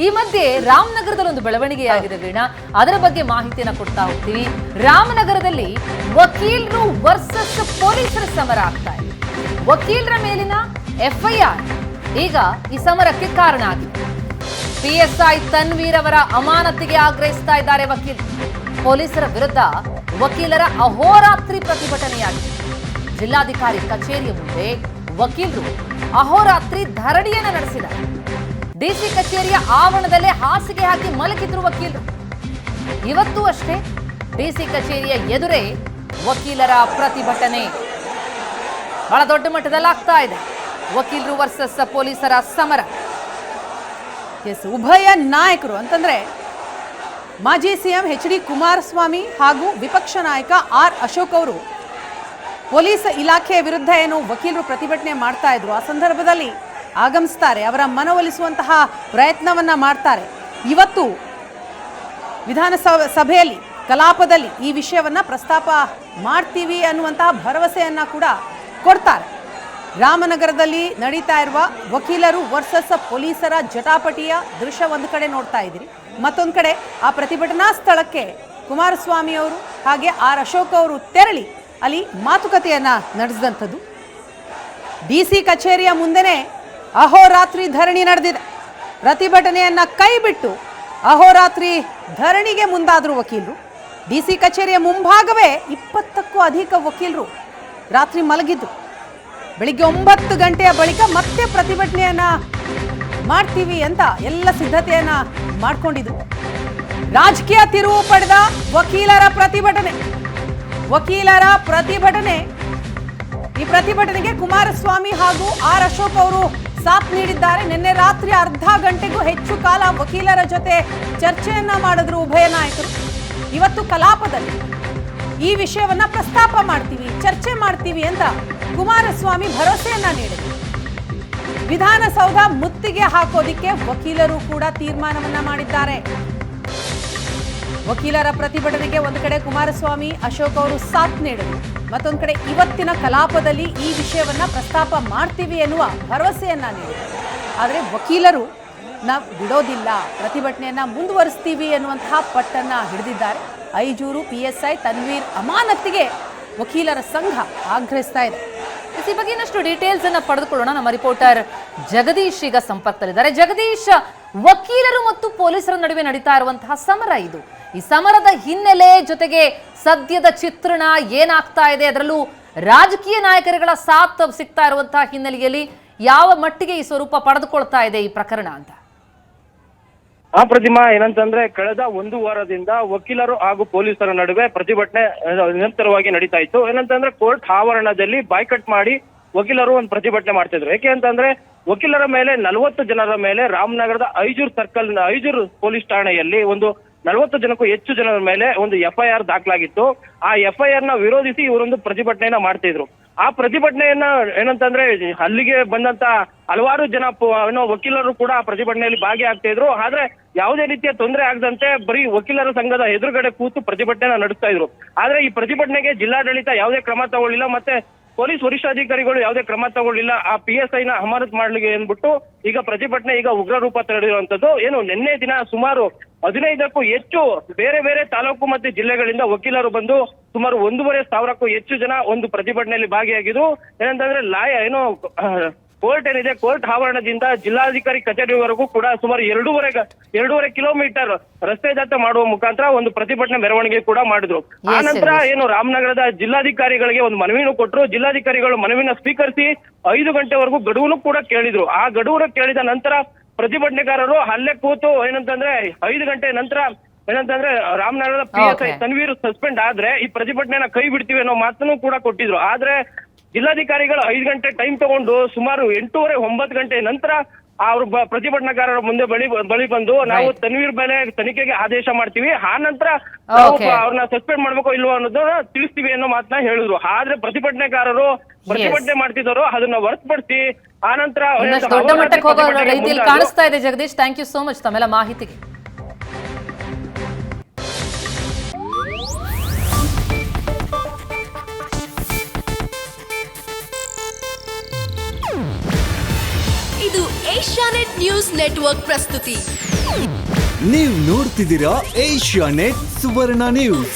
ಈ ಮಧ್ಯೆ ರಾಮನಗರದಲ್ಲಿ ಒಂದು ಬೆಳವಣಿಗೆಯಾಗಿದೆ ವೀಣಾ, ಅದರ ಬಗ್ಗೆ ಮಾಹಿತಿಯನ್ನ ಕೊಡ್ತಾ ಹೋಗ್ತೀವಿ. ರಾಮನಗರದಲ್ಲಿ ವಕೀಲರು ವರ್ಸಸ್ ಪೊಲೀಸರ ಸಮರ ಆಗ್ತಾ ಇದೆ. ವಕೀಲರ ಮೇಲಿನ ಎಫ್ಐಆರ್ ಈಗ ಈ ಸಮರಕ್ಕೆ ಕಾರಣ ಆಗಿದೆ. ಪಿಎಸ್ಐ ತನ್ವೀರ್ ಅವರ ಅಮಾನತಿಗೆ ಆಗ್ರಹಿಸ್ತಾ ಇದ್ದಾರೆ ವಕೀಲರು. ಪೊಲೀಸರ ವಿರುದ್ಧ ವಕೀಲರ ಅಹೋರಾತ್ರಿ ಪ್ರತಿಭಟನೆಯಾಗಿದೆ. ಜಿಲ್ಲಾಧಿಕಾರಿ ಕಚೇರಿಯ ಮುಂದೆ ವಕೀಲರು ಅಹೋರಾತ್ರಿ ಧರಣಿಯನ್ನು ನಡೆಸಿದ್ದಾರೆ. ಡಿಸಿ ಕಚೇರಿಯ ಆವರಣದಲ್ಲೇ ಹಾಸಿಗೆ ಹಾಕಿ ಮಲಗಿದ್ರು ವಕೀಲರು. ಇವತ್ತು ಅಷ್ಟೇ ಡಿಸಿ ಕಚೇರಿಯ ಎದುರೇ ವಕೀಲರ ಪ್ರತಿಭಟನೆ ಬಹಳ ದೊಡ್ಡ ಮಟ್ಟದಲ್ಲಿ ಆಗ್ತಾ ಇದೆ. ವಕೀಲರು ವರ್ಸಸ್ ಪೊಲೀಸರ ಸಮರ. ಉಭಯ ನಾಯಕರು ಅಂತಂದ್ರೆ ಮಾಜಿ ಸಿಎಂ ಎಚ್.ಡಿ. ಕುಮಾರಸ್ವಾಮಿ ಹಾಗೂ ವಿಪಕ್ಷ ನಾಯಕ ಆರ್ ಅಶೋಕ್ ಅವರು ಪೊಲೀಸ್ ಇಲಾಖೆಯ ವಿರುದ್ಧ ಏನು ವಕೀಲರು ಪ್ರತಿಭಟನೆ ಮಾಡ್ತಾ ಇದ್ರು, ಆ ಸಂದರ್ಭದಲ್ಲಿ ಆಗಮಿಸ್ತಾರೆ, ಅವರ ಮನವೊಲಿಸುವಂತಹ ಪ್ರಯತ್ನವನ್ನ ಮಾಡ್ತಾರೆ. ಇವತ್ತು ವಿಧಾನಸಭೆಯಲ್ಲಿ ಕಲಾಪದಲ್ಲಿ ಈ ವಿಷಯವನ್ನ ಪ್ರಸ್ತಾಪ ಮಾಡ್ತೀವಿ ಅನ್ನುವಂತಹ ಭರವಸೆಯನ್ನ ಕೂಡ ಕೊಡ್ತಾರೆ. ರಾಮನಗರದಲ್ಲಿ ನಡೀತಾ ಇರುವ ವಕೀಲರು ವರ್ಸಸ್ ಪೊಲೀಸರ ಜಟಾಪಟಿಯ ದೃಶ್ಯ ಒಂದು ಕಡೆ ನೋಡ್ತಾ ಇದ್ದೀರಿ. ಮತ್ತೊಂದು ಕಡೆ ಆ ಪ್ರತಿಭಟನಾ ಸ್ಥಳಕ್ಕೆ ಕುಮಾರಸ್ವಾಮಿ ಅವರು ಹಾಗೆ ಆರ್ ಅಶೋಕ್ ಅವರು ತೆರಳಿ ಅಲ್ಲಿ ಮಾತುಕತೆಯನ್ನ ನಡೆಸಿದಂಥದ್ದು. ಡಿಸಿ ಕಚೇರಿಯ ಮುಂದೆನೆ ಅಹೋರಾತ್ರಿ ಧರಣಿ ನಡೆದಿದೆ. ಪ್ರತಿಭಟನೆಯನ್ನ ಕೈ ಬಿಟ್ಟು ಅಹೋರಾತ್ರಿ ಧರಣಿಗೆ ಮುಂದಾದರು ವಕೀಲರು. ಡಿಸಿ ಕಚೇರಿಯ ಮುಂಭಾಗವೇ 20ಕ್ಕೂ ಅಧಿಕ ವಕೀಲರು ರಾತ್ರಿ ಮಲಗಿದ್ರು. ಬೆಳಿಗ್ಗೆ 9 ಗಂಟೆಯ ಬಳಿಕ ಮತ್ತೆ ಪ್ರತಿಭಟನೆಯನ್ನ ಮಾಡ್ತೀವಿ ಅಂತ ಎಲ್ಲ ಸಿದ್ಧತೆಯನ್ನ ಮಾಡ್ಕೊಂಡಿದ್ರು. ರಾಜಕೀಯ ತಿರುವು ಪಡೆದ ವಕೀಲರ ಪ್ರತಿಭಟನೆ. ಈ ಪ್ರತಿಭಟನೆಗೆ ಕುಮಾರಸ್ವಾಮಿ ಹಾಗೂ ಆರ್ ಅಶೋಕ್ ಅವರು ಸಾಥ್ ನೀಡಿದ್ದಾರೆ. ನಿನ್ನೆ ರಾತ್ರಿ ಅರ್ಧ ಗಂಟೆಗೂ ಹೆಚ್ಚು ಕಾಲ ವಕೀಲರ ಜೊತೆ ಚರ್ಚೆಯನ್ನ ಮಾಡಿದ್ರು ಉಭಯ ನಾಯಕರು. ಇವತ್ತು ಕಲಾಪದಲ್ಲಿ ಈ ವಿಷಯವನ್ನ ಪ್ರಸ್ತಾಪ ಮಾಡ್ತೀವಿ, ಚರ್ಚೆ ಮಾಡ್ತೀವಿ ಅಂತ ಕುಮಾರಸ್ವಾಮಿ ಭರವಸೆಯನ್ನ ನೀಡಿದರು. ವಿಧಾನಸೌಧ ಮುತ್ತಿಗೆ ಹಾಕೋದಿಕ್ಕೆ ವಕೀಲರು ಕೂಡ ತೀರ್ಮಾನವನ್ನ ಮಾಡಿದ್ದಾರೆ. ವಕೀಲರ ಪ್ರತಿಭಟನೆಗೆ ಒಂದು ಕಡೆ ಕುಮಾರಸ್ವಾಮಿ ಅಶೋಕ್ ಅವರು ಸಾಥ್ ನೀಡಿದರು, ಮತ್ತೊಂದು ಕಡೆ ಇವತ್ತಿನ ಕಲಾಪದಲ್ಲಿ ಈ ವಿಷಯವನ್ನ ಪ್ರಸ್ತಾಪ ಮಾಡ್ತೀವಿ ಎನ್ನುವ ಭರವಸೆಯನ್ನ ನೀಡಿದರು. ಆದರೆ ವಕೀಲರು ನಾವು ಬಿಡೋದಿಲ್ಲ, ಪ್ರತಿಭಟನೆಯನ್ನ ಮುಂದುವರಿಸ್ತೀವಿ ಎನ್ನುವಂತಹ ಪಟ್ಟನ್ನ ಹಿಡಿದಿದ್ದಾರೆ. ಐಜೂರು ಪಿಎಸ್ಐ ತನ್ವೀರ್ ಅಮಾನತಿಗೆ ವಕೀಲರ ಸಂಘ ಆಗ್ರಹಿಸ್ತಾ ಇದೆ. ಈ ಬಗ್ಗೆ ಇನ್ನಷ್ಟು ಡೀಟೇಲ್ಸ್ ಅನ್ನ ಪಡೆದುಕೊಳ್ಳೋಣ. ನಮ್ಮ ರಿಪೋರ್ಟರ್ ಜಗದೀಶ್ ಈಗ ಸಂಪರ್ಕದಲ್ಲಿದ್ದಾರೆ. ಜಗದೀಶ್, ವಕೀಲರು ಮತ್ತು ಪೊಲೀಸರ ನಡುವೆ ನಡೀತಾ ಇರುವಂತಹ ಸಮರ ಇದು. ಈ ಸಮರದ ಹಿನ್ನೆಲೆ ಜೊತೆಗೆ ಸದ್ಯದ ಚಿತ್ರಣ ಏನಾಗ್ತಾ ಇದೆ, ಅದರಲ್ಲೂ ರಾಜಕೀಯ ನಾಯಕರುಗಳ ಸಾಥ್ ಸಿಗ್ತಾ ಇರುವಂತಹ ಹಿನ್ನೆಲೆಯಲ್ಲಿ ಯಾವ ಮಟ್ಟಿಗೆ ಈ ಸ್ವರೂಪ ಪಡೆದುಕೊಳ್ತಾ ಇದೆ ಈ ಪ್ರಕರಣ ಅಂತ? ಪ್ರತಿಮಾ, ಏನಂತಂದ್ರೆ ಕಳೆದ 1 ವಾರದಿಂದ ವಕೀಲರು ಹಾಗೂ ಪೊಲೀಸರ ನಡುವೆ ಪ್ರತಿಭಟನೆ ನಿರಂತರವಾಗಿ ನಡೀತಾ ಇತ್ತು. ಏನಂತಂದ್ರೆ ಕೋರ್ಟ್ ಆವರಣದಲ್ಲಿ ಬಾಯ್ಕಟ್ ಮಾಡಿ ವಕೀಲರು ಒಂದು ಪ್ರತಿಭಟನೆ ಮಾಡ್ತಿದ್ರು. ಯಾಕೆ ಅಂತಂದ್ರೆ ವಕೀಲರ ಮೇಲೆ 40 ಜನರ ಮೇಲೆ ರಾಮನಗರದ ಐಜೂರು ಪೊಲೀಸ್ ಠಾಣೆಯಲ್ಲಿ ಒಂದು 40 ಜನಕ್ಕೂ ಹೆಚ್ಚು ಜನರ ಮೇಲೆ ಒಂದು FIR ದಾಖಲಾಗಿತ್ತು. ಆ FIR ನ ವಿರೋಧಿಸಿ ಇವರೊಂದು ಪ್ರತಿಭಟನೆಯನ್ನ ಮಾಡ್ತಿದ್ರು. ಆ ಪ್ರತಿಭಟನೆಯನ್ನ ಏನಂತಂದ್ರೆ ಅಲ್ಲಿಗೆ ಬಂದಂತ ಹಲವಾರು ಜನ ವಕೀಲರು ಕೂಡ ಆ ಪ್ರತಿಭಟನೆಯಲ್ಲಿ ಭಾಗಿಯಾಗ್ತಾ ಇದ್ರು. ಆದ್ರೆ ಯಾವುದೇ ರೀತಿಯ ತೊಂದರೆ ಆಗದಂತೆ ಬರೀ ವಕೀಲರ ಸಂಘದ ಎದುರುಗಡೆ ಕೂತು ಪ್ರತಿಭಟನೆಯನ್ನ ನಡೆಸ್ತಾ ಇದ್ರು. ಆದ್ರೆ ಈ ಪ್ರತಿಭಟನೆಗೆ ಜಿಲ್ಲಾಡಳಿತ ಯಾವುದೇ ಕ್ರಮ ತಗೊಳ್ಳಿಲ್ಲ, ಮತ್ತೆ ಪೊಲೀಸ್ ವರಿಷ್ಠಾಧಿಕಾರಿಗಳು ಯಾವುದೇ ಕ್ರಮ ತಗೊಳ್ಳಿಲ್ಲ. ಆ PSI ನ ಅಮಾನತ್ ಮಾಡ್ಲಿಕ್ಕೆ ಅಂದ್ಬಿಟ್ಟು ಈಗ ಪ್ರತಿಭಟನೆ ಈಗ ಉಗ್ರ ರೂಪ ತಳೆದಿರುವಂತದ್ದು. ಏನು ನಿನ್ನೆ ದಿನ ಸುಮಾರು 15ಕ್ಕೂ ಹೆಚ್ಚು ಬೇರೆ ಬೇರೆ ತಾಲೂಕು ಮತ್ತೆ ಜಿಲ್ಲೆಗಳಿಂದ ವಕೀಲರು ಬಂದು ಸುಮಾರು 1,500ಕ್ಕೂ ಹೆಚ್ಚು ಜನ ಒಂದು ಪ್ರತಿಭಟನೆಯಲ್ಲಿ ಭಾಗಿಯಾಗಿದ್ದು. ಏನಂತಂದ್ರೆ ಕೋರ್ಟ್ ಏನಿದೆ, ಕೋರ್ಟ್ ಆವರಣದಿಂದ ಜಿಲ್ಲಾಧಿಕಾರಿ ಕಚೇರಿವರೆಗೂ ಕೂಡ ಸುಮಾರು 2.5 ಕಿಲೋಮೀಟರ್ ರಸ್ತೆ ಜಾಥಾ ಮಾಡುವ ಮುಖಾಂತರ ಒಂದು ಪ್ರತಿಭಟನೆ ಮೆರವಣಿಗೆ ಕೂಡ ಮಾಡಿದ್ರು. ಆ ನಂತರ ರಾಮನಗರದ ಜಿಲ್ಲಾಧಿಕಾರಿಗಳಿಗೆ ಒಂದು ಮನವಿನೂ ಕೊಟ್ಟರು. ಜಿಲ್ಲಾಧಿಕಾರಿಗಳು ಮನವಿನ ಸ್ವೀಕರಿಸಿ 5 ಗಂಟೆವರೆಗೂ ಗಡುವನ್ನು ಕೂಡ ಕೇಳಿದ್ರು. ಆ ಗಡುವನ್ನು ಕೇಳಿದ ನಂತರ ಪ್ರತಿಭಟನೆಗಾರರು ಅಲ್ಲೇ ಕೂತು ಏನಂತಂದ್ರೆ 5 ಗಂಟೆ ನಂತರ ಏನಂತಂದ್ರೆ ರಾಮನಗರದ PSI ತನ್ವೀರ್ ಸಸ್ಪೆಂಡ್ ಆದ್ರೆ ಈ ಪ್ರತಿಭಟನೆನ ಕೈ ಬಿಡ್ತೀವಿ ಅನ್ನೋ ಮಾತನ್ನು ಕೂಡ ಕೊಟ್ಟಿದ್ರು. ಆದ್ರೆ ಜಿಲ್ಲಾಧಿಕಾರಿಗಳು 5 ಗಂಟೆ ಟೈಮ್ ತಗೊಂಡು ಸುಮಾರು 8:30 9 ಗಂಟೆ ನಂತರ ಅವರು ಪ್ರತಿಭಟನಾಕಾರರ ಮುಂದೆ ಬಳಿ ಬಂದು ನಾವು ತನ್ವೀರ್ ಮೇಲೆ ತನಿಖೆಗೆ ಆದೇಶ ಮಾಡ್ತೀವಿ, ಆ ನಂತರ ಅವ್ರನ್ನ ಸಸ್ಪೆಂಡ್ ಮಾಡ್ಬೇಕು ಇಲ್ವೋ ಅನ್ನೋದನ್ನ ತಿಳಿಸ್ತೀವಿ ಅನ್ನೋ ಮಾತನ್ನ ಹೇಳಿದ್ರು. ಆದ್ರೆ ಪ್ರತಿಭಟನೆಗಾರರು ಪ್ರತಿಭಟನೆ ಮಾಡ್ತಿದ್ರು, ಅದನ್ನ ಹೊರತುಪಡಿಸಿ ಆ ನಂತರ ದೊಡ್ಡ ಮಟ್ಟಕ್ಕೆ ಹೋಗೋ ರೀತಿಯಲ್ಲಿ ಕಾಣಿಸ್ತಾ ಇದೆ. Jagadish, thank you so much ತಮ್ಮೆಲ್ಲ ಮಾಹಿತಿಗೆ. ಇದು ಏಷ್ಯಾನೆಟ್ ನ್ಯೂಸ್ ನೆಟ್ವರ್ಕ್ ಪ್ರಸ್ತುತಿ. ನೀವು ನೋಡ್ತಿದ್ದೀರಾ ಏಷ್ಯಾನೆಟ್ ಸುವರ್ಣ ನ್ಯೂಸ್.